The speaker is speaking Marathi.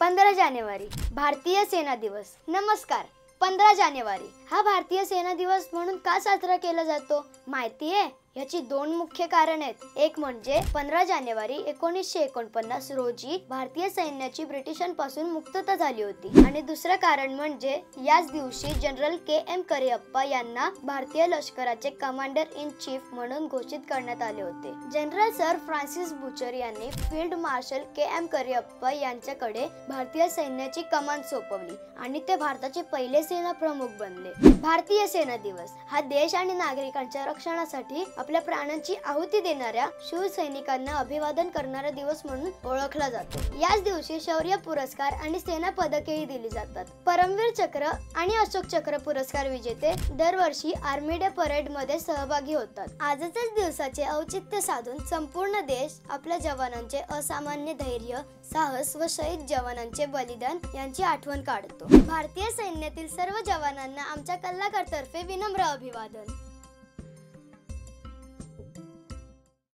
15 जानेवारी भारतीय सेना दिवस। नमस्कार। 15 जानेवारी हा भारतीय सेना दिवस म्हणून का साजरा केला जातो माहिती आहे? याची दोन मुख्य कारण आहेत। एक म्हणजे 15 जानेवारी 1949 रोजी भारतीय सैन्याची ब्रिटिशांपासून मुक्तता झाली होती आणि दुसरं कारण म्हणजे याच दिवशी जनरल के.एम. करियप्पा यांना भारतीय लष्कराचे कमांडर इन चीफ म्हणून घोषित करण्यात आले होते। जनरल सर फ्रान्सिस बुचर यांनी फील्ड मार्शल के.एम. करियप्पा यांच्याकडे भारतीय सैन्याची कमान सोपवली आणि ते भारताचे पहिले सेना प्रमुख बनले। भारतीय सेना दिवस हा देश आणि नागरिकांच्या रक्षणासाठी आपल्या प्राणांची आहुती देणाऱ्या शूर सैनिकांना अभिवादन करणारा दिवस म्हणून ओळखला जातो। याच दिवशी शौर्य पुरस्कार आणि सेना पदकेही दिली जातात। परमवीर चक्र आणि अशोक चक्र पुरस्कार विजेते दरवर्षी आर्मी डे परेड मध्ये सहभागी होतात। आजच्याच दिवसाचे औचित्य साधून संपूर्ण देश आपल्या जवानांचे असामान्य धैर्य, साहस व शहीद जवानांचे बलिदान यांची आठवण काढतो। भारतीय सैन्यातील सर्व जवानांना आमच्या कलाकारतर्फे विनम्र अभिवादन।